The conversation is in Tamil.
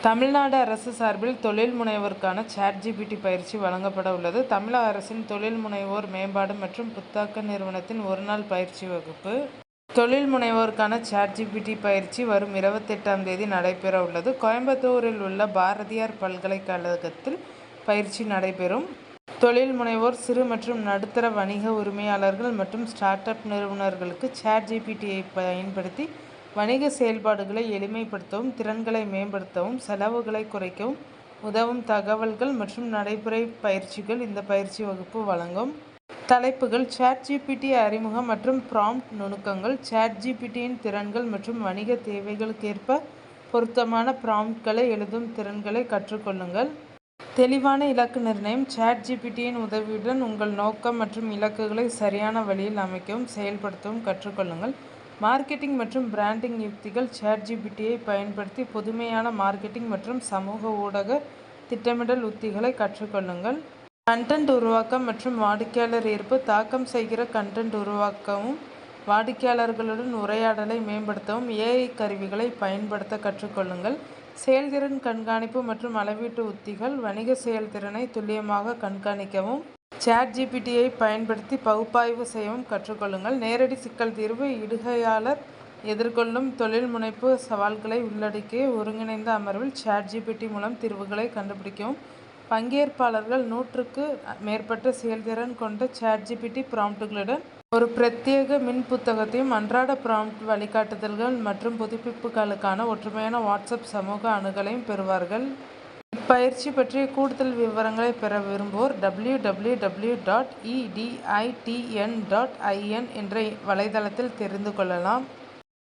தமிழ்நாடு அரசு சார்பில் தொழில் முனைவோருக்கான சாட்ஜிபிடி பயிற்சி வழங்கப்பட உள்ளது. தமிழக அரசின் தொழில் முனைவோர் மேம்பாடு மற்றும் புத்தாக்க நிறுவனத்தின் ஒருநாள் பயிற்சி வகுப்பு. தொழில் முனைவோருக்கான சாட்ஜிபிடி பயிற்சி வரும் 28ஆம் தேதி நடைபெற உள்ளது. கோயம்புத்தூரில் உள்ள பாரதியார் பல்கலைக்கழகத்தில் பயிற்சி நடைபெறும். தொழில் முனைவோர், சிறு மற்றும் நடுத்தர வணிக உரிமையாளர்கள் மற்றும் ஸ்டார்ட் அப் நிறுவனர்களுக்கு சாட்ஜிபிடியை பயன்படுத்தி வணிக செயல்பாடுகளை எளிமைப்படுத்தவும், திறன்களை மேம்படுத்தவும், செலவுகளை குறைக்கவும் உதவும் தகவல்கள் மற்றும் நடைமுறை பயிற்சிகள் இந்த பயிற்சி வகுப்பு வழங்கும். தலைப்புகள்: சாட்ஜிபிடி அறிமுகம் மற்றும் ப்ராம்ப்ட் நுணுக்கங்கள், சாட்ஜிபிடியின் திறன்கள் மற்றும் வணிக தேவைகளுக்கேற்ப பொருத்தமான ப்ராம்ப்ட்களை எழுதும் திறன்களை கற்றுக்கொள்ளுங்கள். தெளிவான இலக்கு நிர்ணயம்: சாட்ஜிபிடியின் உதவியுடன் உங்கள் நோக்கம் மற்றும் இலக்குகளை சரியான வழியில் அமைக்கவும் செயல்படுத்தவும் கற்றுக்கொள்ளுங்கள். மார்க்கெட்டிங் மற்றும் பிராண்டிங் யுக்திகள்: சாட்ஜிபிடியை பயன்படுத்தி புதுமையான மார்க்கெட்டிங் மற்றும் சமூக ஊடக திட்டமிடல் உத்திகளை கற்றுக்கொள்ளுங்கள். கண்டென்ட் உருவாக்கம் மற்றும் வாடிக்கையாளர் ஈர்ப்பு: தாக்கம் செய்கிற கண்டென்ட் உருவாக்கவும், வாடிக்கையாளர்களுடன் உரையாடலை மேம்படுத்தவும் ஏஐ கருவிகளை பயன்படுத்த கற்றுக்கொள்ளுங்கள். செயல்திறன் கண்காணிப்பு மற்றும் அளவீட்டு உத்திகள்: வணிக செயல்திறனை துல்லியமாக கண்காணிக்கவும், சாட்ஜிபிடியை பயன்படுத்தி பகுப்பாய்வு செய்யவும் கற்றுக்கொள்ளுங்கள். நேரடி சிக்கல் தீர்வு: இடுகையாளர் எதிர்கொள்ளும் தொழில் முனைப்பு சவால்களை உள்ளடக்கிய ஒருங்கிணைந்த அமர்வில் சாட்ஜிபிடி மூலம் தீர்வுகளை கண்டுபிடிக்கவும். பங்கேற்பாளர்கள் 100க்கு மேற்பட்ட செயல்திறன் கொண்ட சாட்ஜிபிடி ப்ராம்ப்ட்களுடன் ஒரு பிரத்யேக மின் புத்தகத்தையும், அன்றாட ப்ராம்ப்ட் வழிகாட்டுதல்கள் மற்றும் புதுப்பிப்புகளுக்கான ஒற்றுமையான வாட்ஸ்அப் சமூக அணுகலையும் பெறுவார்கள். இப்பயிற்சி பற்றிய கூடுதல் விவரங்களை பெற விரும்புவோர் www.editn.in என்ற வலைதளத்தில் தெரிந்து கொள்ளலாம்.